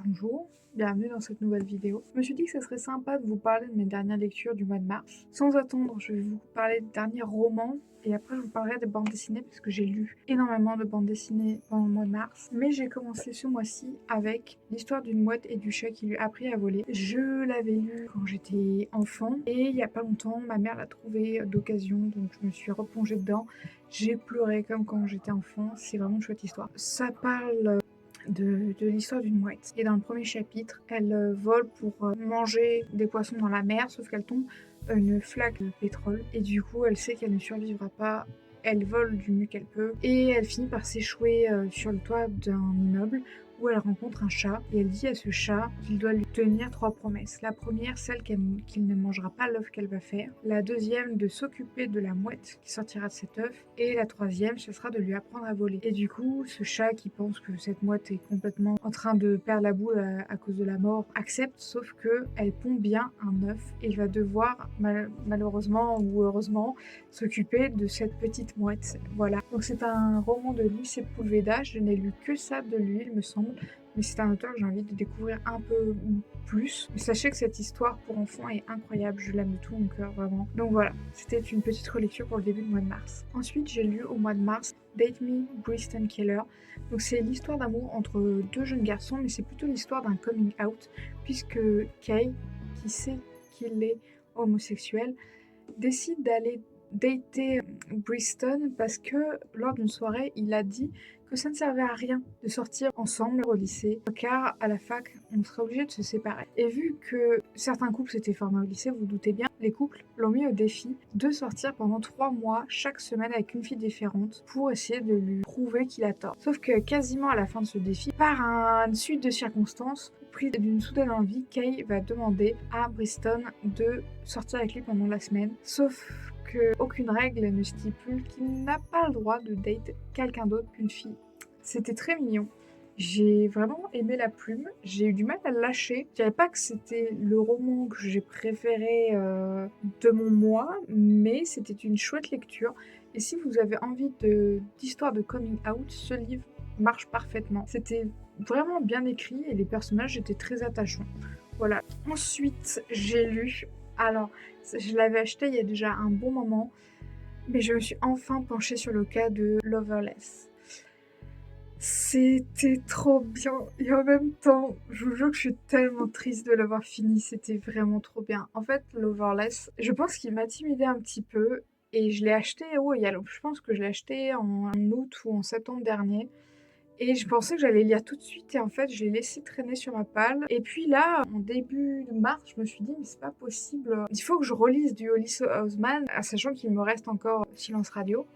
Bonjour, bienvenue dans cette nouvelle vidéo. Je me suis dit que ce serait sympa de vous parler de mes dernières lectures du mois de mars. Sans attendre, je vais vous parler des derniers romans et après je vous parlerai des bandes dessinées parce que j'ai lu énormément de bandes dessinées pendant le mois de mars. Mais j'ai commencé ce mois-ci avec l'histoire d'une mouette et du chat qui lui a appris à voler. Je l'avais lu quand j'étais enfant et il y a pas longtemps, ma mère l'a trouvé d'occasion donc je me suis replongée dedans. J'ai pleuré comme quand j'étais enfant, c'est vraiment une chouette histoire. Ça parle de l'histoire d'une mouette. Et dans le premier chapitre, elle vole pour manger des poissons dans la mer, sauf qu'elle tombe une flaque de pétrole. Et du coup, elle sait qu'elle ne survivra pas. Elle vole du mieux qu'elle peut. Et elle finit par s'échouer sur le toit d'un immeuble où elle rencontre un chat. Et elle dit à ce chat qu'il doit lui tenir 3 promesses. La première, celle qu'il ne mangera pas l'œuf qu'elle va faire. La deuxième, de s'occuper de la mouette qui sortira de cet œuf. Et la troisième, ce sera de lui apprendre à voler. Et du coup, ce chat qui pense que cette mouette est complètement en train de perdre la boule à cause de la mort, accepte, sauf que elle pond bien un œuf et il va devoir malheureusement ou heureusement s'occuper de cette petite mouette. Voilà. Donc c'est un roman de Luis Sepúlveda. Je n'ai lu que ça de lui, il me semble. Mais c'est un auteur que j'ai envie de découvrir un peu plus. Mais sachez que cette histoire pour enfants est incroyable, je l'aime de tout mon cœur, vraiment. Donc voilà, c'était une petite relecture pour le début du mois de mars. Ensuite, j'ai lu au mois de mars Date Me, Briston Keller. Donc c'est l'histoire d'amour entre deux jeunes garçons, mais c'est plutôt l'histoire d'un coming out, puisque Kay, qui sait qu'il est homosexuel, décide d'aller dater Briston parce que lors d'une soirée, il a dit que ça ne servait à rien de sortir ensemble au lycée, car à la fac, on serait obligé de se séparer. Et vu que certains couples s'étaient formés au lycée, vous, vous doutez bien, les couples l'ont mis au défi de sortir pendant 3 mois chaque semaine avec une fille différente pour essayer de lui prouver qu'il a tort. Sauf que quasiment à la fin de ce défi, par une suite de circonstances, prise d'une soudaine envie, Kay va demander à Briston de sortir avec lui pendant la semaine. Sauf qu'aucune règle ne stipule qu'il n'a pas le droit de date quelqu'un d'autre qu'une fille. C'était très mignon. J'ai vraiment aimé la plume, j'ai eu du mal à le lâcher. Je dirais pas que c'était le roman que j'ai préféré de mon mois, mais c'était une chouette lecture. Et si vous avez envie d'histoire de coming out, ce livre marche parfaitement. C'était vraiment bien écrit et les personnages étaient très attachants. Voilà. Ensuite, j'ai lu. Alors, je l'avais acheté il y a déjà un bon moment, mais je me suis enfin penchée sur le cas de Loverless. C'était trop bien et en même temps, je vous jure que je suis tellement triste de l'avoir fini, c'était vraiment trop bien. En fait, Loverless, je pense qu'il m'a intimidée un petit peu et je l'ai acheté, je pense que je l'ai acheté en août ou en septembre dernier. Et je pensais que j'allais lire tout de suite et en fait, je l'ai laissé traîner sur ma palle. Et puis là, en début de mars, je me suis dit: «Mais c'est pas possible, il faut que je relise du Hollis Oseman», sachant qu'il me reste encore Silence Radio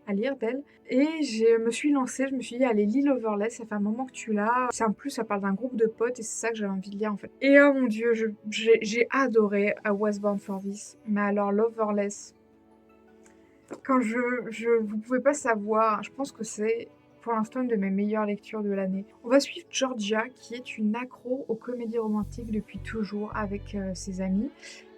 à lire d'elle. Et je me suis lancée, je me suis dit: «Allez, lis Loverless, ça fait un moment que tu l'as». C'est en plus, ça parle d'un groupe de potes et c'est ça que j'avais envie de lire, en fait. Et oh mon Dieu, j'ai adoré I Was Born for This. Mais alors Loverless, quand vous pouvez pas savoir, je pense que c'est pour l'instant une de mes meilleures lectures de l'année. On va suivre Georgia, qui est une accro aux comédies romantiques depuis toujours avec ses amis.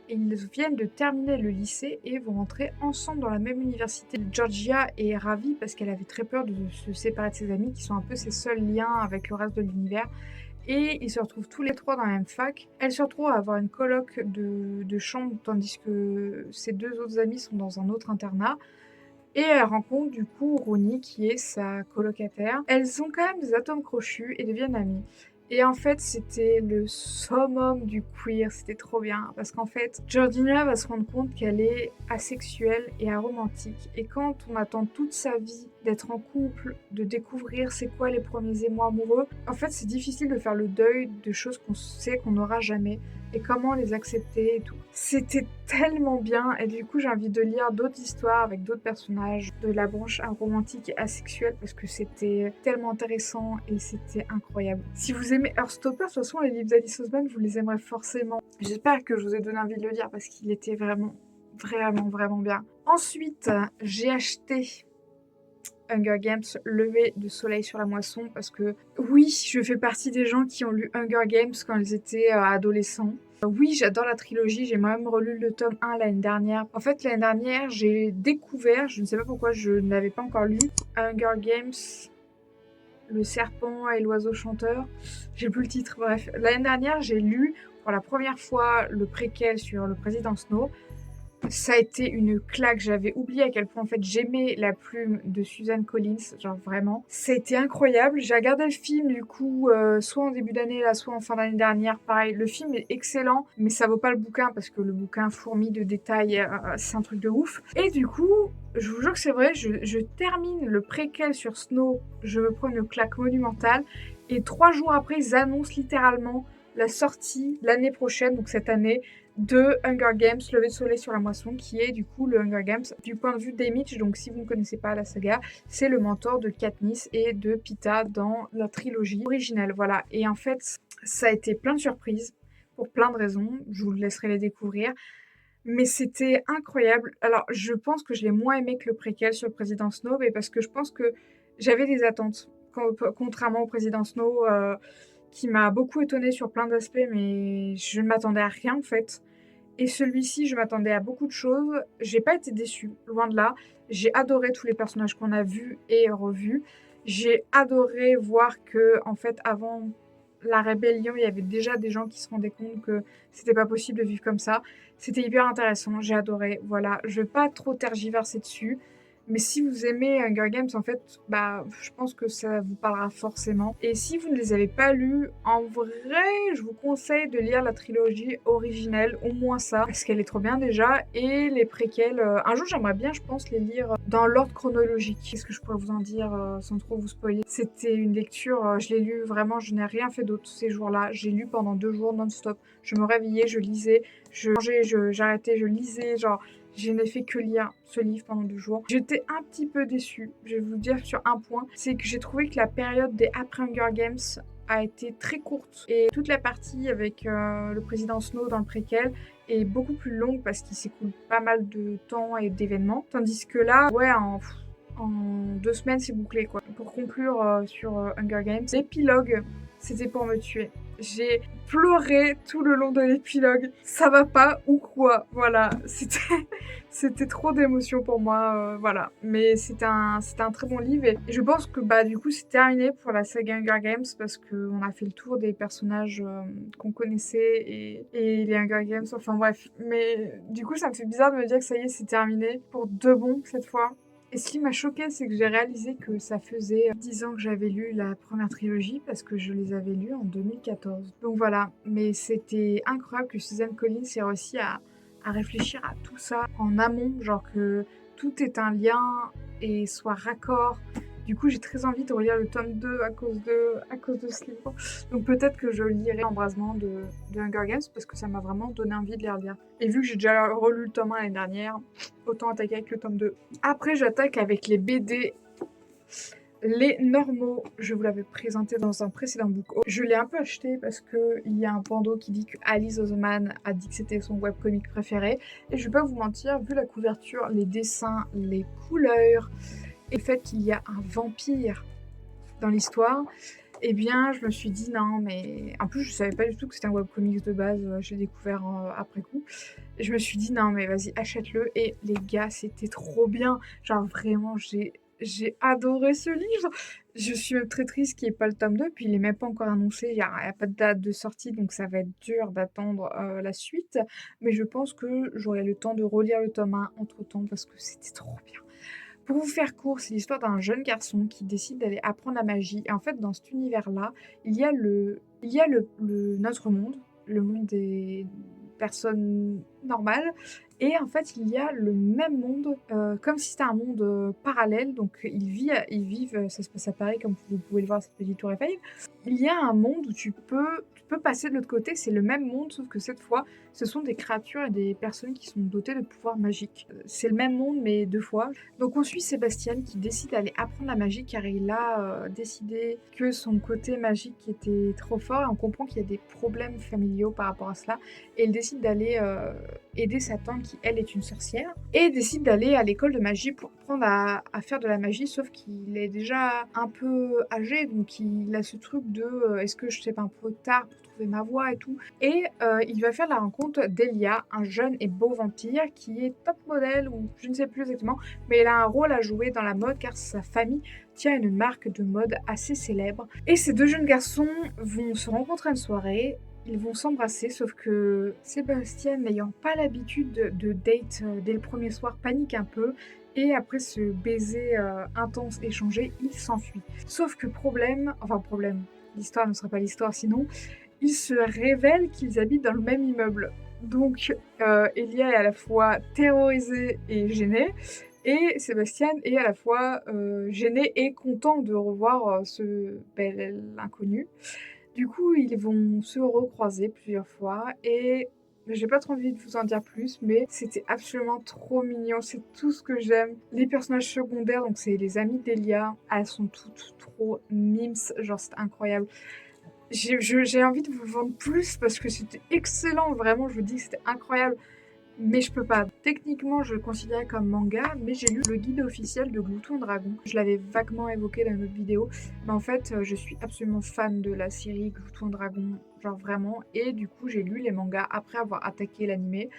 Et ils viennent de terminer le lycée et vont rentrer ensemble dans la même université. Georgia est ravie parce qu'elle avait très peur de se séparer de ses amis, qui sont un peu ses seuls liens avec le reste de l'univers. Et ils se retrouvent tous les trois dans la même fac. Elle se retrouve à avoir une coloc de chambre, tandis que ses deux autres amis sont dans un autre internat. Et elle rencontre du coup Ronnie qui est sa colocataire. Elles ont quand même des atomes crochus et deviennent amies. Et en fait, c'était le summum du queer, c'était trop bien. Parce qu'en fait, Georgina va se rendre compte qu'elle est asexuelle et aromantique. Et quand on attend toute sa vie d'être en couple, de découvrir c'est quoi les premiers émois amoureux, en fait, c'est difficile de faire le deuil de choses qu'on sait qu'on n'aura jamais et comment les accepter et tout. C'était tellement bien et du coup j'ai envie de lire d'autres histoires avec d'autres personnages de la branche romantique et asexuelle parce que c'était tellement intéressant et c'était incroyable. Si vous aimez Heartstopper, de toute façon les livres d'Alice Oseman vous les aimerez forcément. J'espère que je vous ai donné envie de le lire parce qu'il était vraiment bien. Ensuite j'ai acheté Hunger Games, Lever de soleil sur la moisson, parce que oui, je fais partie des gens qui ont lu Hunger Games quand ils étaient adolescents. Oui, j'adore la trilogie, j'ai même relu le tome 1 l'année dernière. En fait, l'année dernière, j'ai découvert, je ne sais pas pourquoi je ne l'avais pas encore lu, Hunger Games Le serpent et l'oiseau chanteur. J'ai plus le titre, bref. L'année dernière, j'ai lu pour la première fois le préquel sur le président Snow. Ça a été une claque, j'avais oublié à quel point en fait j'aimais la plume de Suzanne Collins, genre vraiment. Ça a été incroyable, j'ai regardé le film du coup, soit en début d'année là, soit en fin d'année dernière, pareil. Le film est excellent, mais ça vaut pas le bouquin parce que le bouquin fourmille de détails, c'est un truc de ouf. Et du coup, je vous jure que c'est vrai, je termine le préquel sur Snow, je me prends une claque monumentale, et 3 jours après, ils annoncent littéralement la sortie l'année prochaine, donc cette année, de Hunger Games, Lever de soleil sur la moisson, qui est du coup le Hunger Games du point de vue d'Haymitch. Donc si vous ne connaissez pas la saga, c'est le mentor de Katniss et de Peeta dans la trilogie originelle. Voilà, et en fait, ça a été plein de surprises, pour plein de raisons, je vous laisserai les découvrir. Mais c'était incroyable. Alors, je pense que je l'ai moins aimé que le préquel sur le président Snow, mais parce que je pense que j'avais des attentes, contrairement au président Snow, qui m'a beaucoup étonnée sur plein d'aspects, mais je ne m'attendais à rien en fait. Et celui-ci, je m'attendais à beaucoup de choses. J'ai pas été déçue, loin de là. J'ai adoré tous les personnages qu'on a vus et revus. J'ai adoré voir que, en fait, avant la rébellion, il y avait déjà des gens qui se rendaient compte que c'était pas possible de vivre comme ça. C'était hyper intéressant, j'ai adoré. Voilà, je vais pas trop tergiverser dessus. Mais si vous aimez Hunger Games, en fait, bah, je pense que ça vous parlera forcément. Et si vous ne les avez pas lus, en vrai, je vous conseille de lire la trilogie originelle, au moins ça, parce qu'elle est trop bien déjà. Et les préquels, un jour j'aimerais bien, je pense, les lire dans l'ordre chronologique. Qu'est-ce que je pourrais vous en dire sans trop vous spoiler? C'était une lecture, je l'ai lu vraiment, je n'ai rien fait d'autre ces jours-là. J'ai lu pendant 2 jours non-stop. Je me réveillais, je lisais, je mangeais, j'arrêtais, je lisais, genre... Je n'ai fait que lire ce livre pendant 2 jours. J'étais un petit peu déçue, je vais vous dire sur un point, c'est que j'ai trouvé que la période des après Hunger Games a été très courte. Et toute la partie avec le président Snow dans le préquel est beaucoup plus longue parce qu'il s'écoule pas mal de temps et d'événements. Tandis que là, ouais, en 2 semaines, c'est bouclé, quoi. Pour conclure sur Hunger Games, l'épilogue, c'était pour me tuer. J'ai pleuré tout le long de l'épilogue. Ça va pas ou quoi? Voilà, c'était trop d'émotions pour moi, voilà. Mais c'était un très bon livre et je pense que bah du coup c'est terminé pour la saga Hunger Games parce qu'on a fait le tour des personnages qu'on connaissait et les Hunger Games. Enfin bref, mais du coup ça me fait bizarre de me dire que ça y est c'est terminé pour de bon cette fois. Et ce qui m'a choquée, c'est que j'ai réalisé que ça faisait 10 ans que j'avais lu la première trilogie parce que je les avais lus en 2014. Donc voilà, mais c'était incroyable que Suzanne Collins ait réussi à réfléchir à tout ça en amont, genre que tout est un lien et soit raccord. Du coup, j'ai très envie de relire le tome 2 à cause de ce livre. Donc peut-être que je lirai l'embrasement de Hunger Games parce que ça m'a vraiment donné envie de les relire. Et vu que j'ai déjà relu le tome 1 l'année dernière, autant attaquer avec le tome 2. Après, j'attaque avec les BD. Les normaux, je vous l'avais présenté dans un précédent book. Je l'ai un peu acheté parce qu'il y a un bandeau qui dit que Alice Oseman a dit que c'était son webcomic préféré. Et je vais pas vous mentir, vu la couverture, les dessins, les couleurs, et le fait qu'il y a un vampire dans l'histoire, eh bien, je me suis dit non, mais en plus, je savais pas du tout que c'était un webcomics de base, j'ai découvert après coup. Et je me suis dit non, mais vas-y, achète-le. Et les gars, c'était trop bien. Genre, vraiment, j'ai adoré ce livre. Je suis même très triste qu'il n'y ait pas le tome 2, puis il n'est même pas encore annoncé, il n'y a pas de date de sortie, donc ça va être dur d'attendre la suite. Mais je pense que j'aurai le temps de relire le tome 1 entre-temps, parce que c'était trop bien. Pour vous faire court, c'est l'histoire d'un jeune garçon qui décide d'aller apprendre la magie. Et en fait, dans cet univers-là, il y a notre monde, le monde des personnes normales. Et en fait, il y a le même monde, comme si c'était un monde parallèle. Donc, ils vivent, ça se passe à Paris, comme vous pouvez le voir, cette petite tour Eiffel. Il y a un monde où tu peux passer de l'autre côté, c'est le même monde, sauf que cette fois, ce sont des créatures et des personnes qui sont dotées de pouvoirs magiques. C'est le même monde, mais 2 fois. Donc on suit Sébastien qui décide d'aller apprendre la magie car il a décidé que son côté magique était trop fort et on comprend qu'il y a des problèmes familiaux par rapport à cela. Et il décide d'aller aider sa tante qui, elle, est une sorcière et décide d'aller à l'école de magie pour apprendre à faire de la magie, sauf qu'il est déjà un peu âgé, donc il a ce truc de est-ce que je sais pas un peu tard pour trouver ma voie et tout. Et il va faire la rencontre d'Elia, un jeune et beau vampire qui est top modèle ou je ne sais plus exactement, mais il a un rôle à jouer dans la mode car sa famille tient une marque de mode assez célèbre. Et ces deux jeunes garçons vont se rencontrer à une soirée. Ils vont s'embrasser, sauf que Sébastien, n'ayant pas l'habitude de date dès le premier soir, panique un peu. Et après ce baiser intense échangé, il s'enfuit. Sauf que problème, l'histoire ne serait pas l'histoire sinon, il se révèle qu'ils habitent dans le même immeuble. Donc Elia est à la fois terrorisée et gênée, et Sébastien est à la fois gêné et content de revoir ce bel inconnu. Du coup, ils vont se recroiser plusieurs fois et j'ai pas trop envie de vous en dire plus, mais c'était absolument trop mignon. C'est tout ce que j'aime. Les personnages secondaires, donc c'est les amis d'Elia, elles sont toutes trop mimes, genre c'est incroyable. J'ai envie de vous vendre plus parce que c'était excellent, vraiment, je vous dis que c'était incroyable. Mais je peux pas. Techniquement, je le considérais comme manga, mais j'ai lu le guide officiel de Glouton Dragon. Je l'avais vaguement évoqué dans une autre vidéo, mais en fait, je suis absolument fan de la série Glouton Dragon, genre vraiment. Et du coup, j'ai lu les mangas après avoir attaqué l'animé.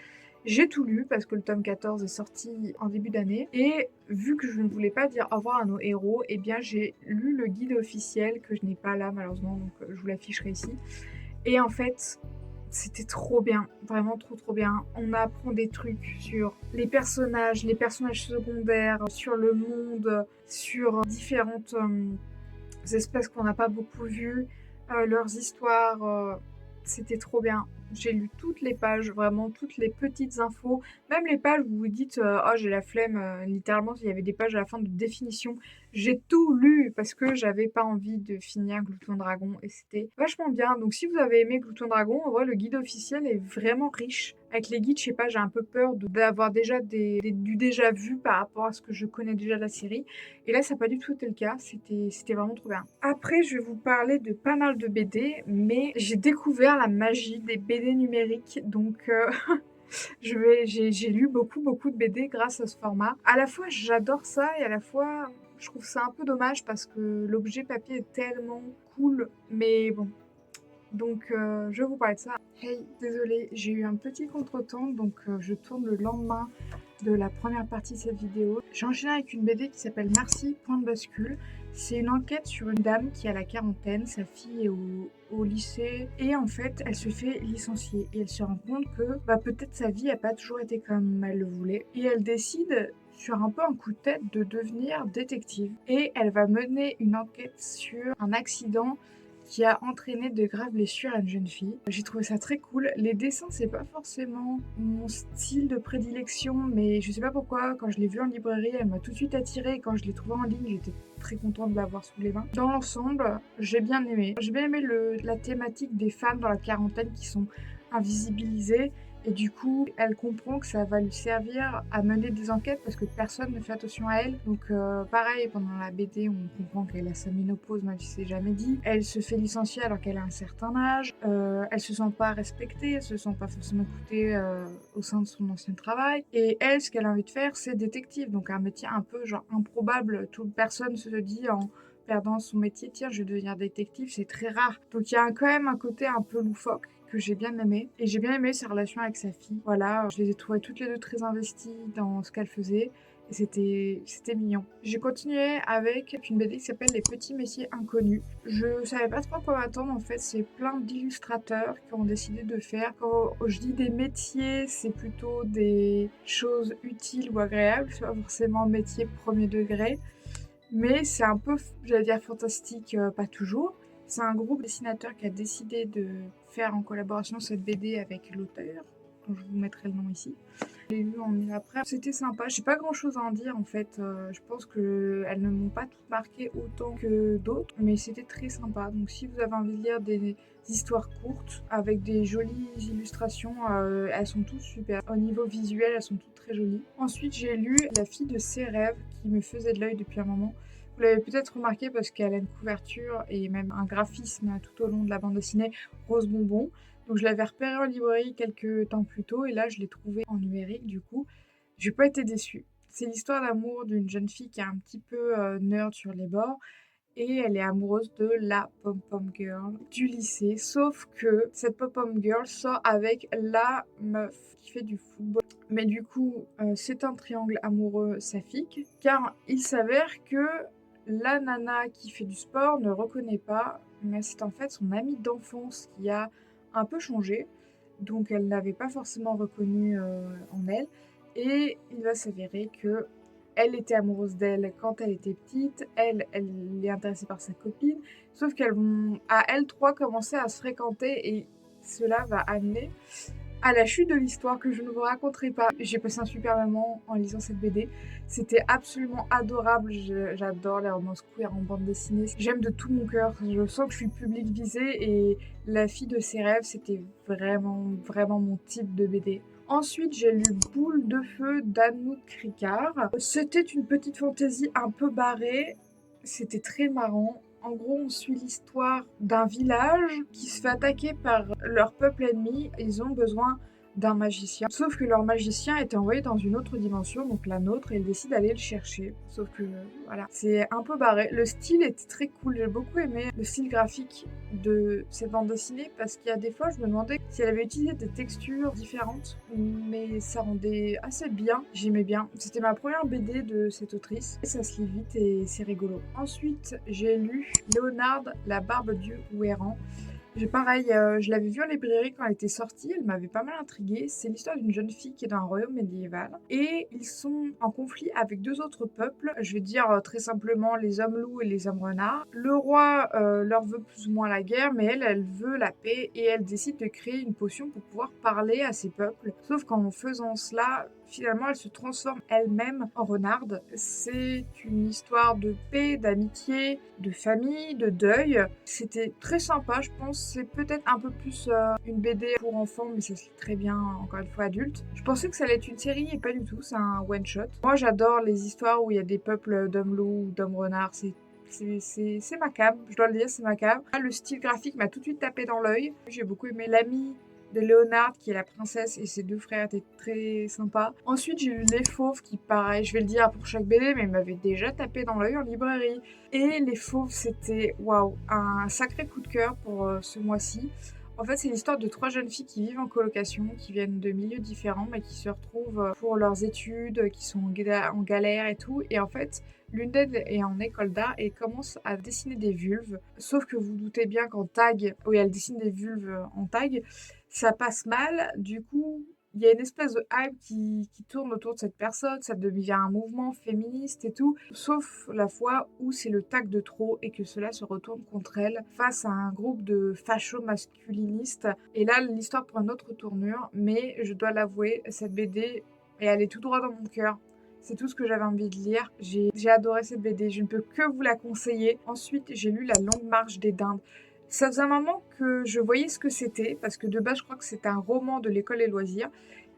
J'ai tout lu parce que le tome 14 est sorti en début d'année. Et vu que je ne voulais pas dire au revoir à nos héros, eh bien j'ai lu le guide officiel que je n'ai pas là malheureusement, donc je vous l'afficherai ici. Et en fait, c'était trop bien, vraiment trop bien. On apprend des trucs sur les personnages secondaires, sur le monde, sur différentes espèces qu'on n'a pas beaucoup vues, leurs histoires. C'était trop bien. J'ai lu toutes les pages, vraiment toutes les petites infos, même les pages où vous dites oh j'ai la flemme, littéralement il y avait des pages à la fin de définition. J'ai tout lu parce que j'avais pas envie de finir Glouton Dragon et c'était vachement bien. Donc si vous avez aimé Glouton Dragon, en vrai le guide officiel est vraiment riche. Avec les guides, je sais pas, j'ai un peu peur d'avoir déjà du déjà vu par rapport à ce que je connais déjà de la série. Et là, ça n'a pas du tout été le cas. C'était vraiment trop bien. Après, je vais vous parler de pas mal de BD, mais j'ai découvert la magie des BD numériques. Donc, j'ai lu beaucoup de BD grâce à ce format. À la fois, j'adore ça et à la fois, je trouve ça un peu dommage parce que l'objet papier est tellement cool. Mais bon. Donc, je vais vous parler de ça. Hey, désolée, j'ai eu un petit contretemps, donc je tourne le lendemain de la première partie de cette vidéo. J'ai enchaîné avec une BD qui s'appelle Marcy, point de bascule. C'est une enquête sur une dame qui a la quarantaine, sa fille est au lycée, et en fait, elle se fait licencier. Et elle se rend compte que peut-être sa vie n'a pas toujours été comme elle le voulait. Et elle décide sur un peu un coup de tête de devenir détective. Et elle va mener une enquête sur un accident qui a entraîné de graves blessures à une jeune fille. J'ai trouvé ça très cool. Les dessins, c'est pas forcément mon style de prédilection, mais je sais pas pourquoi, quand je l'ai vue en librairie, elle m'a tout de suite attirée, et quand je l'ai trouvée en ligne, j'étais très contente de l'avoir sous les mains. Dans l'ensemble, j'ai bien aimé. J'ai bien aimé la thématique des femmes dans la quarantaine qui sont invisibilisées, et du coup, elle comprend que ça va lui servir à mener des enquêtes parce que personne ne fait attention à elle. Donc pareil, pendant la BD, on comprend qu'elle a sa ménopause, même si c'est jamais dit. Elle se fait licencier alors qu'elle a un certain âge. Elle se sent pas respectée, elle se sent pas forcément écoutée au sein de son ancien travail. Et elle, ce qu'elle a envie de faire, c'est détective. Donc un métier un peu genre improbable. Toute personne se dit en perdant son métier, tiens, je vais devenir détective, c'est très rare. Donc il y a quand même un côté un peu loufoque que j'ai bien aimé. Et j'ai bien aimé sa relation avec sa fille. Voilà, je les ai trouvées toutes les deux très investies dans ce qu'elles faisaient. Et c'était mignon. J'ai continué avec une BD qui s'appelle Les Petits Messieurs Inconnus. Je savais pas trop quoi m'attendre en fait. C'est plein d'illustrateurs qui ont décidé de faire. Quand je dis des métiers, c'est plutôt des choses utiles ou agréables. C'est pas forcément métier premier degré. Mais c'est un peu, j'allais dire fantastique, pas toujours. C'est un groupe dessinateur qui a décidé de faire en collaboration cette BD avec l'auteur, dont je vous mettrai le nom ici. Je l'ai lu en une après. C'était sympa. J'ai pas grand chose à en dire en fait. Je pense qu'elles ne m'ont pas toutes marqué autant que d'autres, mais c'était très sympa. Donc si vous avez envie de lire des histoires courtes avec des jolies illustrations, elles sont toutes super. Au niveau visuel, elles sont toutes très jolies. Ensuite, j'ai lu La fille de ses rêves qui me faisait de l'œil depuis un moment. Vous l'avez peut-être remarqué parce qu'elle a une couverture et même un graphisme tout au long de la bande dessinée rose bonbon. Donc je l'avais repéré en librairie quelques temps plus tôt et là je l'ai trouvé en numérique du coup. J'ai pas été déçue. C'est l'histoire d'amour d'une jeune fille qui est un petit peu nerd sur les bords et elle est amoureuse de la pom-pom girl du lycée. Sauf que cette pom-pom girl sort avec la meuf qui fait du football. Mais du coup, c'est un triangle amoureux saphique, car il s'avère que la nana qui fait du sport ne reconnaît pas, mais c'est en fait son amie d'enfance qui a un peu changé, donc elle n'avait pas forcément reconnu en elle. Et il va s'avérer que elle était amoureuse d'elle quand elle était petite, elle est intéressée par sa copine, sauf qu'elles vont, à elles trois, commencer à se fréquenter et cela va amener à la chute de l'histoire que je ne vous raconterai pas. J'ai passé un super moment en lisant cette BD. C'était absolument adorable. J'adore les romances queer en bande dessinée. J'aime de tout mon cœur. Je sens que je suis le public visé et La fille de ses rêves, c'était vraiment, vraiment mon type de BD. Ensuite, j'ai lu Boule de feu d'Anouk Ricard. C'était une petite fantaisie un peu barrée. C'était très marrant. En gros, on suit l'histoire d'un village qui se fait attaquer par leur peuple ennemi. Ils ont besoin d'un magicien. Sauf que leur magicien était envoyé dans une autre dimension, donc la nôtre, et ils décident d'aller le chercher. Sauf que, voilà, c'est un peu barré. Le style était très cool. J'ai beaucoup aimé le style graphique de cette bande dessinée parce qu'il y a des fois, je me demandais si elle avait utilisé des textures différentes, mais ça rendait assez bien. J'aimais bien. C'était ma première BD de cette autrice. Et ça se lit vite et c'est rigolo. Ensuite, j'ai lu Léonard, la barbe du Ouéran. Pareil, je l'avais vue en librairie quand elle était sortie, elle m'avait pas mal intriguée. C'est l'histoire d'une jeune fille qui est dans un royaume médiéval et ils sont en conflit avec deux autres peuples. Je vais dire très simplement les hommes loups et les hommes renards. Le roi leur veut plus ou moins la guerre, mais elle veut la paix et elle décide de créer une potion pour pouvoir parler à ces peuples. Sauf qu'en faisant cela, finalement, elle se transforme elle-même en renarde. C'est une histoire de paix, d'amitié, de famille, de deuil. C'était très sympa, je pense. C'est peut-être un peu plus une BD pour enfants, mais ça se lit très bien, encore une fois, adulte. Je pensais que ça allait être une série et pas du tout, c'est un one-shot. Moi, j'adore les histoires où il y a des peuples d'hommes loups ou d'hommes renards. C'est ma came, je dois le dire, c'est ma came. Le style graphique m'a tout de suite tapé dans l'œil. J'ai beaucoup aimé l'ami de Léonard, qui est la princesse, et ses deux frères étaient très sympas. Ensuite, j'ai lu Les Fauves, qui, pareil, je vais le dire pour chaque BD, mais m'avait déjà tapé dans l'œil en librairie. Et Les Fauves, c'était, waouh, un sacré coup de cœur pour ce mois-ci. En fait, c'est l'histoire de trois jeunes filles qui vivent en colocation, qui viennent de milieux différents, mais qui se retrouvent pour leurs études, qui sont en galère et tout. Et en fait, l'une d'elles est en école d'art et commence à dessiner des vulves. Sauf que vous doutez bien qu'en tag, oui, elle dessine des vulves en tag, ça passe mal. Du coup, il y a une espèce de hype qui tourne autour de cette personne, ça devient un mouvement féministe et tout, sauf la fois où c'est le tag de trop et que cela se retourne contre elle face à un groupe de fachos masculinistes. Et là, l'histoire prend une autre tournure, mais je dois l'avouer, cette BD est allée tout droit dans mon cœur. C'est tout ce que j'avais envie de lire. J'ai adoré cette BD, je ne peux que vous la conseiller. Ensuite, j'ai lu La Longue Marche des Dindes. Ça faisait un moment que je voyais ce que c'était, parce que de base, je crois que c'était un roman de l'école et loisirs.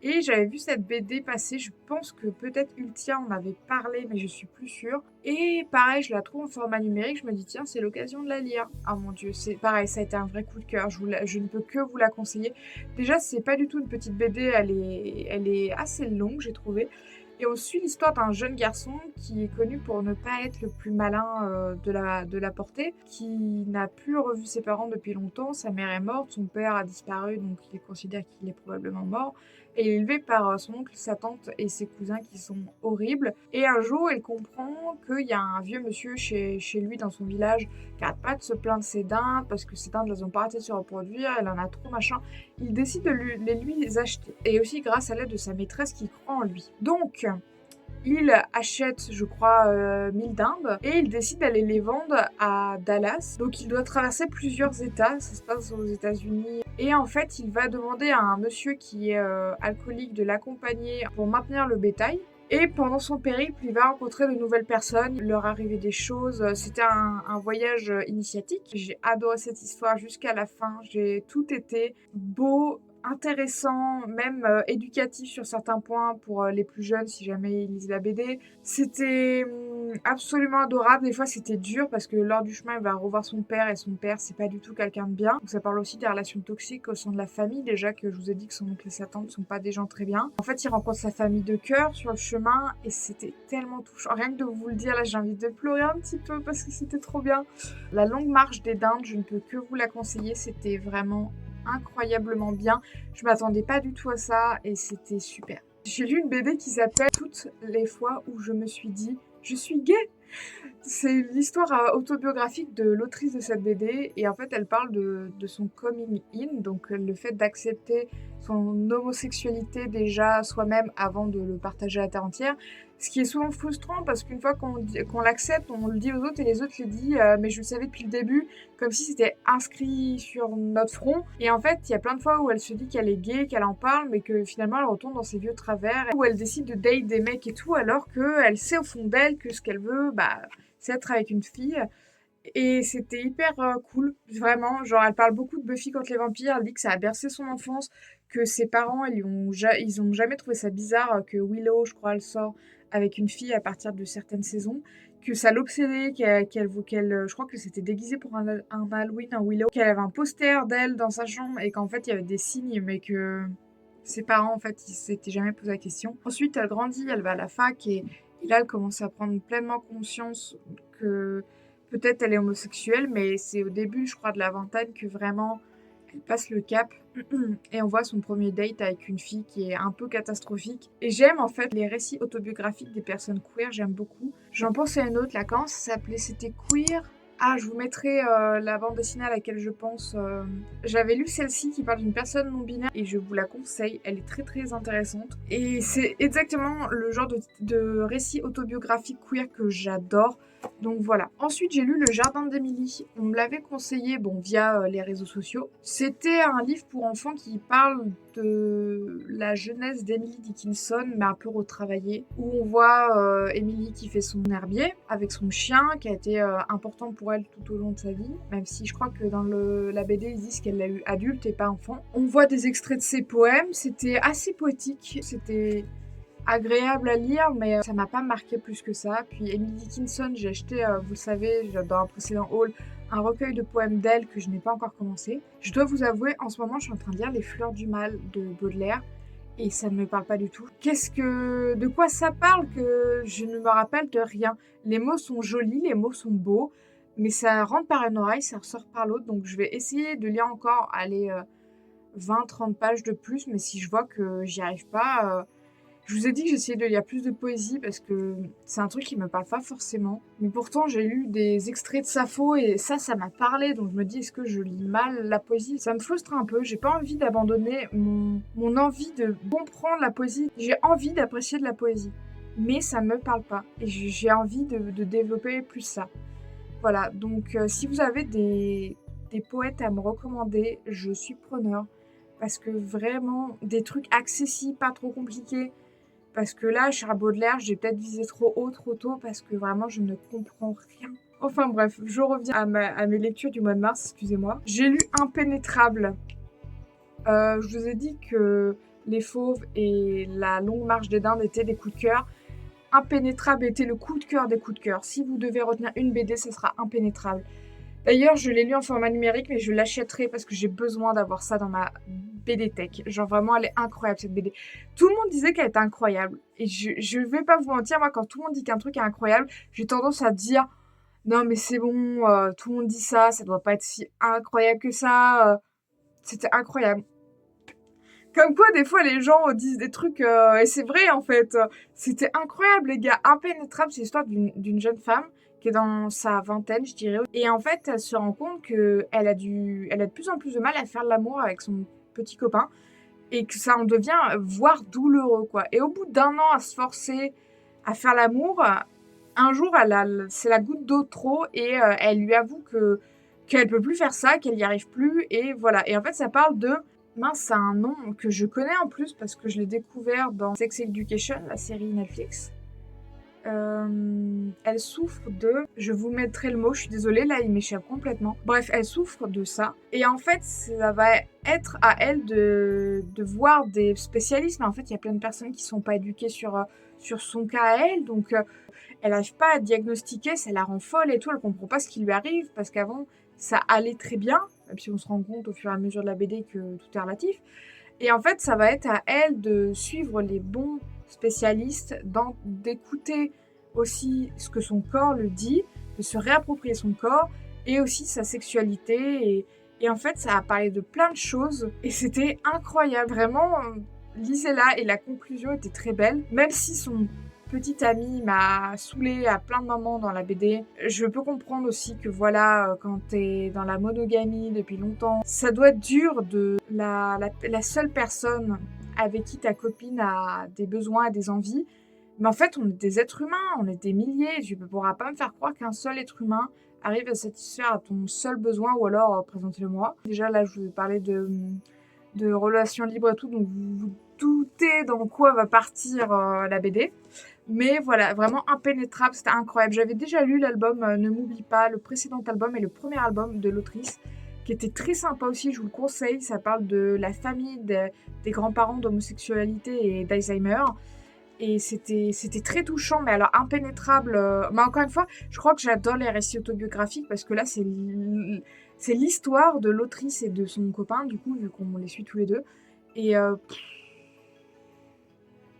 Et j'avais vu cette BD passer, je pense que peut-être Ultia en avait parlé, mais je suis plus sûre. Et pareil, je la trouve en format numérique, je me dis tiens, c'est l'occasion de la lire. Ah mon dieu, c'est pareil, ça a été un vrai coup de cœur, je ne peux que vous la conseiller. Déjà, c'est pas du tout une petite BD, elle est assez longue, j'ai trouvé. Et on suit l'histoire d'un jeune garçon qui est connu pour ne pas être le plus malin de la portée, qui n'a plus revu ses parents depuis longtemps, sa mère est morte, son père a disparu, donc il considère qu'il est probablement mort, et il est élevé par son oncle, sa tante et ses cousins qui sont horribles. Et un jour, il comprend qu'il y a un vieux monsieur chez lui dans son village qui n'arrête pas de se plaindre de ses dindes, parce que ses dindes, elles ont pas arrêté de se reproduire, elle en a trop, machin. Il décide de les acheter. Et aussi grâce à l'aide de sa maîtresse qui croit en lui. Donc, il achète, je crois, 1000 dindes et il décide d'aller les vendre à Dallas. Donc il doit traverser plusieurs États, ça se passe aux États-Unis. Et en fait, il va demander à un monsieur qui est alcoolique de l'accompagner pour maintenir le bétail. Et pendant son périple, il va rencontrer de nouvelles personnes, il leur arrivait des choses. C'était un voyage initiatique. J'ai adoré cette histoire jusqu'à la fin. Tout été beau, intéressant, même éducatif sur certains points pour les plus jeunes si jamais ils lisent la BD. C'était absolument adorable. Des fois, c'était dur parce que lors du chemin, elle va revoir son père et son père, c'est pas du tout quelqu'un de bien. Donc, ça parle aussi des relations toxiques au sein de la famille. Déjà que je vous ai dit que son oncle et sa tante sont pas des gens très bien. En fait, il rencontre sa famille de cœur sur le chemin et c'était tellement touchant. Rien que de vous le dire, là, j'ai envie de pleurer un petit peu parce que c'était trop bien. La longue marche des dindes, je ne peux que vous la conseiller. C'était vraiment incroyablement bien. Je m'attendais pas du tout à ça et c'était super. J'ai lu une BD qui s'appelle Toutes les fois où je me suis dit je suis gay. C'est l'histoire autobiographique de l'autrice de cette BD et en fait elle parle de son coming in, donc le fait d'accepter son homosexualité déjà soi-même avant de le partager à terre entière. Ce qui est souvent frustrant parce qu'une fois qu'on l'accepte, on le dit aux autres et les autres le disent mais je le savais depuis le début, comme si c'était inscrit sur notre front. Et en fait, il y a plein de fois où elle se dit qu'elle est gay, qu'elle en parle, mais que finalement elle retourne dans ses vieux travers, où elle décide de date des mecs et tout, alors qu'elle sait au fond d'elle que ce qu'elle veut, c'est être avec une fille. Et c'était hyper cool, vraiment. Genre, elle parle beaucoup de Buffy contre les vampires. Elle dit que ça a bercé son enfance, que ses parents, ils ont jamais trouvé ça bizarre que Willow, je crois, elle sort avec une fille à partir de certaines saisons, que ça l'obsédait, je crois que c'était déguisé pour un Halloween, un Willow, qu'elle avait un poster d'elle dans sa chambre et qu'en fait, il y avait des signes, mais que ses parents, en fait, ils s'étaient jamais posé la question. Ensuite, elle grandit, elle va à la fac et là, elle commence à prendre pleinement conscience que peut-être elle est homosexuelle, mais c'est au début, je crois, de la vingtaine que vraiment elle passe le cap et on voit son premier date avec une fille qui est un peu catastrophique. Et j'aime en fait les récits autobiographiques des personnes queer, j'aime beaucoup. J'en pensais à une autre, là, comment ça s'appelait? C'était Queer. Ah, je vous mettrai la bande dessinée à laquelle je pense. J'avais lu celle-ci qui parle d'une personne non-binaire et je vous la conseille. Elle est très très intéressante. Et c'est exactement le genre de récit autobiographique queer que j'adore. Donc voilà. Ensuite, j'ai lu Le Jardin d'Émilie. On me l'avait conseillé, via les réseaux sociaux. C'était un livre pour enfants qui parle de la jeunesse d'Emily Dickinson, mais un peu retravaillée, où on voit Emily qui fait son herbier avec son chien, qui a été important pour elle tout au long de sa vie, même si je crois que dans la BD, ils disent qu'elle l'a eu adulte et pas enfant. On voit des extraits de ses poèmes, c'était assez poétique, c'était agréable à lire, mais ça m'a pas marqué plus que ça. Puis Emily Dickinson, j'ai acheté, vous le savez, dans un précédent haul, un recueil de poèmes d'elle que je n'ai pas encore commencé. Je dois vous avouer, en ce moment, je suis en train de lire Les Fleurs du Mal de Baudelaire et ça ne me parle pas du tout. De quoi ça parle que je ne me rappelle de rien. Les mots sont jolis, les mots sont beaux, mais ça rentre par une oreille, ça ressort par l'autre, donc je vais essayer de lire encore, 20-30 pages de plus, mais si je vois que j'y arrive pas, je vous ai dit que j'essayais de lire plus de poésie parce que c'est un truc qui me parle pas forcément. Mais pourtant, j'ai lu des extraits de Sappho et ça m'a parlé. Donc je me dis, est-ce que je lis mal la poésie? Ça me frustre un peu. J'ai pas envie d'abandonner mon envie de comprendre la poésie. J'ai envie d'apprécier de la poésie. Mais ça me parle pas. Et j'ai envie de développer plus ça. Voilà. Donc si vous avez des poètes à me recommander, je suis preneur. Parce que vraiment, des trucs accessibles, pas trop compliqués. Parce que là, Charles Baudelaire, j'ai peut-être visé trop haut, trop tôt, parce que vraiment, je ne comprends rien. Enfin bref, je reviens à mes lectures du mois de mars, excusez-moi. J'ai lu Impénétrable. Je vous ai dit que Les Fauves et La Longue Marche des Dindes étaient des coups de cœur. Impénétrable était le coup de cœur des coups de cœur. Si vous devez retenir une BD, ce sera Impénétrable. D'ailleurs, je l'ai lu en format numérique, mais je l'achèterai parce que j'ai besoin d'avoir ça dans ma BD Tech. Genre vraiment, elle est incroyable cette BD. Tout le monde disait qu'elle était incroyable. Et je vais pas vous mentir, moi, quand tout le monde dit qu'un truc est incroyable, j'ai tendance à dire non, mais c'est bon, tout le monde dit ça, ça doit pas être si incroyable que ça. C'était incroyable. Comme quoi, des fois, les gens disent des trucs, et c'est vrai en fait. C'était incroyable, les gars. Impénétrable, c'est l'histoire d'une jeune femme qui est dans sa vingtaine, je dirais. Et en fait, elle se rend compte qu'elle a de plus en plus de mal à faire l'amour avec son petit copain et que ça en devient voire douloureux, quoi. Et au bout d'un an à se forcer à faire l'amour, un jour, c'est la goutte d'eau trop et elle lui avoue qu'elle peut plus faire ça, qu'elle y arrive plus et voilà. Et en fait, ça parle de mince, c'est un nom que je connais en plus parce que je l'ai découvert dans Sex Education, la série Netflix. Elle souffre de... Je vous mettrai le mot, je suis désolée, là il m'échappe complètement. Bref, elle souffre de ça. Et en fait, ça va être à elle de voir des spécialistes. Mais en fait, il y a plein de personnes qui sont pas éduquées sur son cas à elle. Donc, elle n'arrive pas à diagnostiquer, ça la rend folle et tout, elle comprend pas ce qui lui arrive, parce qu'avant, ça allait très bien, même si on se rend compte au fur et à mesure de la BD que tout est relatif. Et en fait, ça va être à elle de suivre les bons spécialistes, d'écouter aussi ce que son corps lui dit, de se réapproprier son corps et aussi sa sexualité. Et en fait, ça a parlé de plein de choses et c'était incroyable. Vraiment, lisez-la et la conclusion était très belle. Même si son petit ami m'a saoulée à plein de moments dans la BD, je peux comprendre aussi que voilà, quand t'es dans la monogamie depuis longtemps, ça doit être dur de la seule personne avec qui ta copine a des besoins et des envies. Mais en fait, on est des êtres humains, on est des milliers. Tu ne pourras pas me faire croire qu'un seul être humain arrive à satisfaire à ton seul besoin, ou alors présentez-le-moi. Déjà, là, je vais parler de relations libres et tout, donc vous vous doutez dans quoi va partir la BD. Mais voilà, vraiment impénétrable, c'était incroyable. J'avais déjà lu l'album Ne m'oublie pas, le précédent album et le premier album de l'autrice, qui était très sympa aussi, je vous le conseille. Ça parle de la famille des grands-parents d'homosexualité et d'Alzheimer. Et c'était très touchant, mais alors impénétrable. Mais encore une fois, je crois que j'adore les récits autobiographiques parce que là, c'est l'histoire de l'autrice et de son copain, du coup, vu qu'on les suit tous les deux. Et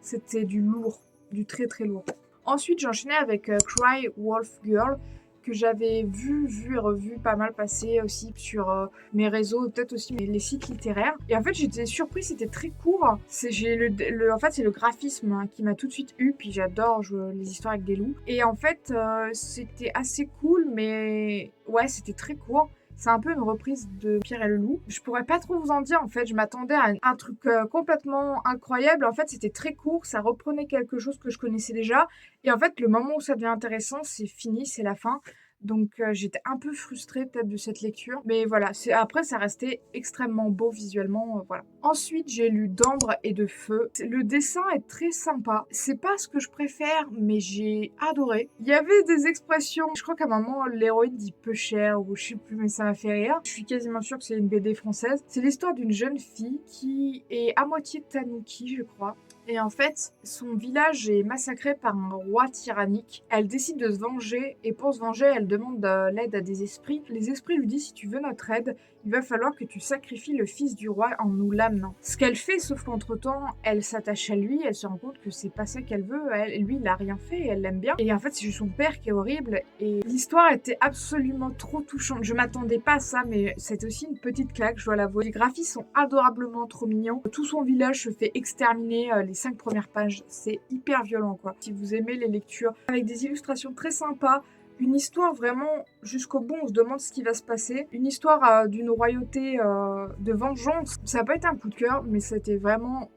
c'était du lourd, du très très lourd. Ensuite, j'enchaînais avec Cry Wolf Girl, que j'avais vu et revu pas mal passer aussi sur mes réseaux, peut-être aussi les sites littéraires. Et en fait, j'étais surprise, c'était très court. En fait, c'est le graphisme qui m'a tout de suite eu, puis j'adore les histoires avec des loups. Et en fait, c'était assez cool, mais ouais, c'était très court. C'est un peu une reprise de Pierre et le Loup. Je pourrais pas trop vous en dire, en fait. Je m'attendais à un truc complètement incroyable. En fait, c'était très court. Ça reprenait quelque chose que je connaissais déjà. Et en fait, le moment où ça devient intéressant, c'est fini, c'est la fin. Donc, j'étais un peu frustrée peut-être de cette lecture. Mais voilà, après, ça restait extrêmement beau visuellement. Voilà. Ensuite, j'ai lu D'ambre et de feu. Le dessin est très sympa. C'est pas ce que je préfère, mais j'ai adoré. Il y avait des expressions. Je crois qu'à un moment, l'héroïne dit peu cher ou je sais plus, mais ça m'a fait rire. Je suis quasiment sûre que c'est une BD française. C'est l'histoire d'une jeune fille qui est à moitié tanuki, je crois. Et en fait, son village est massacré par un roi tyrannique. Elle décide de se venger et pour se venger, elle demande l'aide à des esprits. Les esprits lui disent si tu veux notre aide, il va falloir que tu sacrifies le fils du roi en nous l'amenant. Ce qu'elle fait, sauf qu'entre-temps, elle s'attache à lui, elle se rend compte que c'est pas ça qu'elle veut. Lui, il a rien fait et elle l'aime bien. Et en fait, c'est juste son père qui est horrible. Et l'histoire était absolument trop touchante. Je m'attendais pas à ça, mais c'était aussi une petite claque, je dois l'avouer. Les graphismes sont adorablement trop mignons. Tout son village se fait exterminer les 5 premières pages. C'est hyper violent, quoi. Si vous aimez les lectures avec des illustrations très sympas, une histoire vraiment jusqu'au bout, on se demande ce qui va se passer. Une histoire d'une royauté de vengeance. Ça n'a pas été un coup de cœur, mais c'était vraiment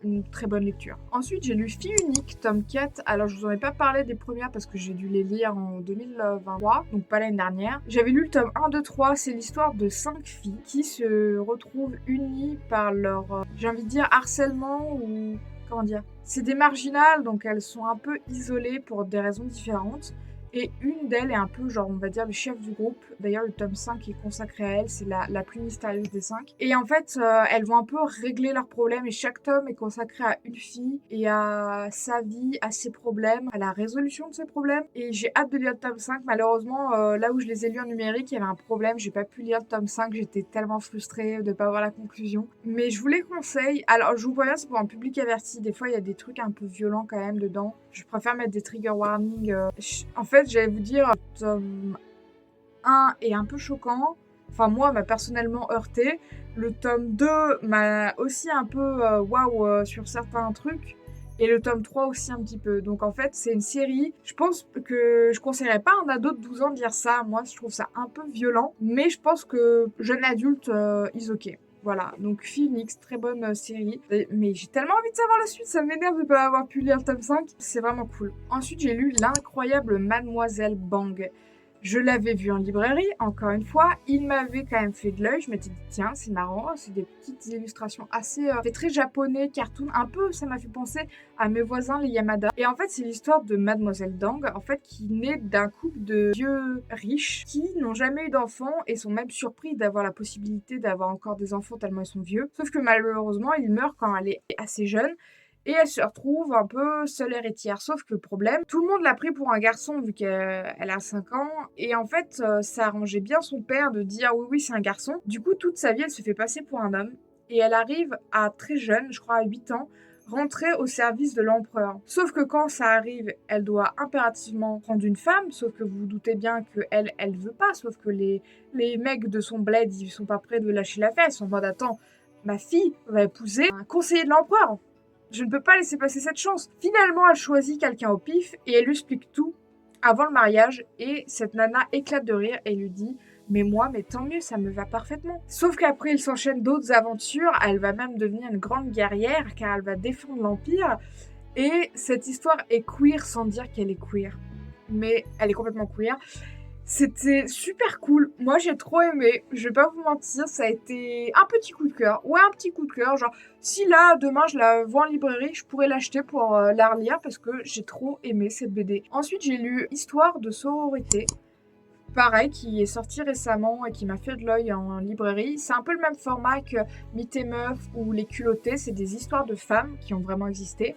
une très bonne lecture. Ensuite, j'ai lu Fille unique, tome 4. Alors, je vous en ai pas parlé des premières parce que j'ai dû les lire en 2023, donc pas l'année dernière. J'avais lu le tome 1, 2, 3. C'est l'histoire de 5 filles qui se retrouvent unies par leur, j'ai envie de dire, harcèlement ou... Comment dire ? C'est des marginales, donc elles sont un peu isolées pour des raisons différentes. Et une d'elles est un peu, genre, on va dire, le chef du groupe. D'ailleurs, le tome 5 est consacré à elle, c'est la plus mystérieuse des 5. Et en fait, elles vont un peu régler leurs problèmes, et chaque tome est consacré à une fille, et à sa vie, à ses problèmes, à la résolution de ses problèmes. Et j'ai hâte de lire le tome 5. Malheureusement, là où je les ai lus en numérique, il y avait un problème, j'ai pas pu lire le tome 5, j'étais tellement frustrée de pas avoir la conclusion. Mais je vous les conseille. Alors, je vous préviens, c'est pour un public averti. Des fois, il y a des trucs un peu violents quand même dedans. Je préfère mettre des trigger warnings. En fait, j'allais vous dire, le tome 1 est un peu choquant. Enfin, moi, m'a personnellement heurté. Le tome 2 m'a aussi un peu waouh sur certains trucs. Et le tome 3 aussi un petit peu. Donc en fait, c'est une série. Je pense que je conseillerais pas à un ado de 12 ans de lire ça. Moi, je trouve ça un peu violent. Mais je pense que jeune adulte, is ok. Voilà, donc Phoenix, très bonne série. Mais j'ai tellement envie de savoir la suite, ça m'énerve de ne pas avoir pu lire le tome 5. C'est vraiment cool. Ensuite, j'ai lu L'incroyable Mademoiselle Bang. Je l'avais vu en librairie, encore une fois, il m'avait quand même fait de l'œil, je m'étais dit tiens c'est marrant, c'est des petites illustrations assez fait très japonais, cartoon, un peu ça m'a fait penser à mes voisins les Yamada. Et en fait c'est l'histoire de Mademoiselle Dang, en fait qui naît d'un couple de vieux riches qui n'ont jamais eu d'enfants et sont même surpris d'avoir la possibilité d'avoir encore des enfants tellement ils sont vieux. Sauf que malheureusement ils meurent quand elle est assez jeune. et elle se retrouve un peu seule héritière. Sauf que le problème, tout le monde l'a pris pour un garçon vu qu'elle a 5 ans, et en fait, ça arrangeait bien son père de dire oui, oui, c'est un garçon. Du coup, toute sa vie, elle se fait passer pour un homme, et elle arrive à très jeune, je crois à 8 ans, rentrer au service de l'empereur. Sauf que quand ça arrive, elle doit impérativement prendre une femme, sauf que vous vous doutez bien que elle veut pas, sauf que les mecs de son bled, ils sont pas prêts de lâcher l'affaire, ils sont en mode attends, ma fille va épouser un conseiller de l'empereur. Je ne peux pas laisser passer cette chance. Finalement, elle choisit quelqu'un au pif et elle lui explique tout avant le mariage, et cette nana éclate de rire et lui dit mais moi, mais tant mieux, ça me va parfaitement. Sauf qu'après, il s'enchaîne d'autres aventures. Elle va même devenir une grande guerrière car elle va défendre l'Empire. Et cette histoire est queer sans dire qu'elle est queer. Mais elle est complètement queer. C'était super cool. Moi, j'ai trop aimé. Je vais pas vous mentir, ça a été un petit coup de cœur. Ouais, un petit coup de cœur. Genre, si là, demain, je la vois en librairie, je pourrais l'acheter pour la relire parce que j'ai trop aimé cette BD. Ensuite, j'ai lu Histoire de sororité. Pareil, qui est sorti récemment et qui m'a fait de l'œil en librairie. C'est un peu le même format que Mythe et Meuf ou Les Culottés. C'est des histoires de femmes qui ont vraiment existé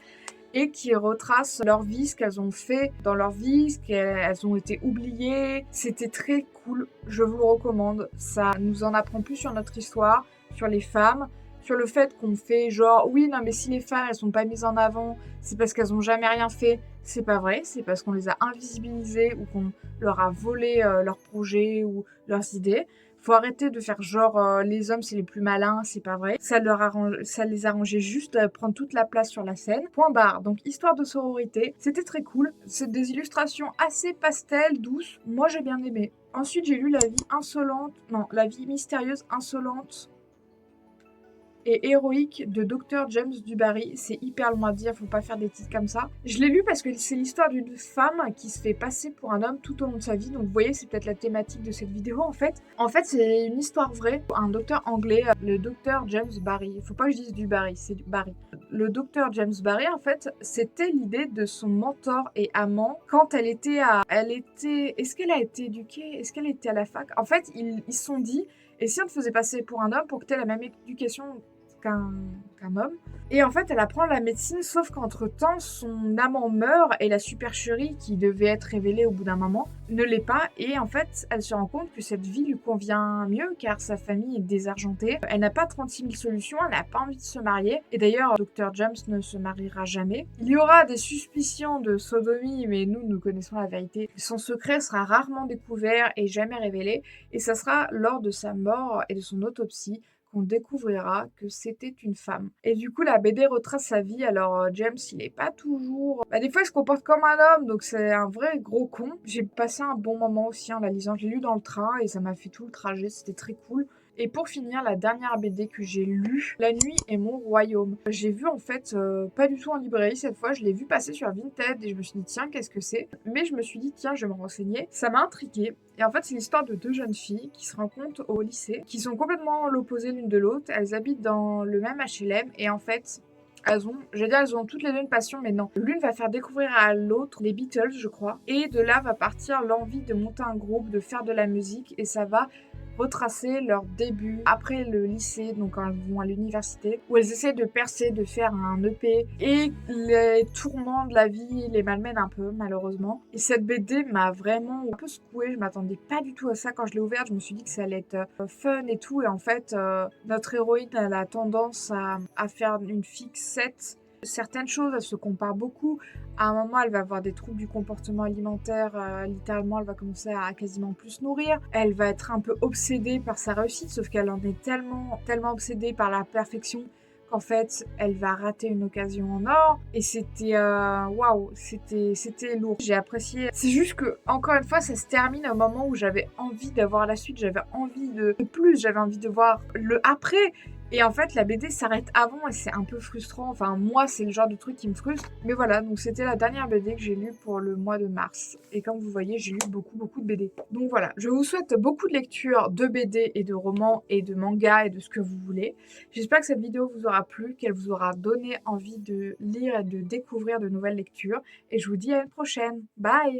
et qui retracent leur vie, ce qu'elles ont fait dans leur vie, ce qu'elles ont été oubliées. C'était très cool, je vous le recommande. Ça nous en apprend plus sur notre histoire, sur les femmes, sur le fait qu'on fait genre oui non mais si les femmes elles sont pas mises en avant, c'est parce qu'elles ont jamais rien fait. C'est pas vrai, c'est parce qu'on les a invisibilisées ou qu'on leur a volé leurs projets ou leurs idées. Faut arrêter de faire genre les hommes c'est les plus malins, c'est pas vrai. Ça les arrangeait juste de prendre toute la place sur la scène. Point barre. Donc Histoire de sororité, c'était très cool. C'est des illustrations assez pastel, douces. Moi j'ai bien aimé. Ensuite j'ai lu La vie mystérieuse, insolente et héroïque de Dr James Dubarry. C'est hyper long à dire, faut pas faire des titres comme ça. Je l'ai lu parce que c'est l'histoire d'une femme qui se fait passer pour un homme tout au long de sa vie. Donc vous voyez, c'est peut-être la thématique de cette vidéo en fait. En fait, c'est une histoire vraie. Un docteur anglais, le Dr James Barry. Faut pas que je dise Dubarry, c'est Barry. Le Dr James Barry, en fait, c'était l'idée de son mentor et amant quand elle était est-ce qu'elle a été éduquée? Est-ce qu'elle était à la fac? En fait, ils se sont dit, et si on te faisait passer pour un homme pour que tu aies la même éducation qu'un homme? Et en fait, elle apprend la médecine, sauf qu'entre-temps, son amant meurt et la supercherie qui devait être révélée au bout d'un moment ne l'est pas. Et en fait, elle se rend compte que cette vie lui convient mieux car sa famille est désargentée. Elle n'a pas 36 000 solutions, elle n'a pas envie de se marier. Et d'ailleurs, Dr James ne se mariera jamais. Il y aura des suspicions de sodomie, mais nous connaissons la vérité. Son secret sera rarement découvert et jamais révélé. Et ça sera lors de sa mort et de son autopsie qu'on découvrira que c'était une femme. Et du coup, la BD retrace sa vie. Alors, James, il est pas toujours... des fois, il se comporte comme un homme, donc c'est un vrai gros con. J'ai passé un bon moment aussi en la lisant. Je l'ai lu dans le train et ça m'a fait tout le trajet. C'était très cool. Et pour finir, la dernière BD que j'ai lue, La nuit est mon royaume. J'ai vu en fait, pas du tout en librairie cette fois, je l'ai vu passer sur Vinted et je me suis dit tiens, qu'est-ce que c'est? Mais je me suis dit tiens, je vais me renseigner. Ça m'a intriguée. Et en fait, c'est l'histoire de deux jeunes filles qui se rencontrent au lycée, qui sont complètement l'opposé l'une de l'autre. Elles habitent dans le même HLM et en fait, elles ont toutes les deux une passion, mais non. L'une va faire découvrir à l'autre les Beatles, je crois. Et de là va partir l'envie de monter un groupe, de faire de la musique, et ça va retracer leur début après le lycée, donc quand elles vont à l'université, où elles essaient de percer, de faire un EP, et les tourments de la vie les malmènent un peu, malheureusement. Et cette BD m'a vraiment un peu secouée, je m'attendais pas du tout à ça quand je l'ai ouverte, je me suis dit que ça allait être fun et tout, et en fait, notre héroïne, elle a tendance à faire une fixette. Certaines choses, elles se comparent beaucoup. À un moment, elle va avoir des troubles du comportement alimentaire. Littéralement, elle va commencer à quasiment plus se nourrir. Elle va être un peu obsédée par sa réussite, sauf qu'elle en est tellement obsédée par la perfection qu'en fait, elle va rater une occasion en or. Et c'était waouh, c'était lourd. J'ai apprécié. C'est juste que, encore une fois, ça se termine au moment où j'avais envie d'avoir la suite. J'avais envie de plus. J'avais envie de voir le après. Et en fait, la BD s'arrête avant et c'est un peu frustrant. Enfin, moi, c'est le genre de truc qui me frustre. Mais voilà, donc c'était la dernière BD que j'ai lue pour le mois de mars. Et comme vous voyez, j'ai lu beaucoup de BD. Donc voilà, je vous souhaite beaucoup de lectures de BD et de romans et de mangas et de ce que vous voulez. J'espère que cette vidéo vous aura plu, qu'elle vous aura donné envie de lire et de découvrir de nouvelles lectures. Et je vous dis à une prochaine. Bye!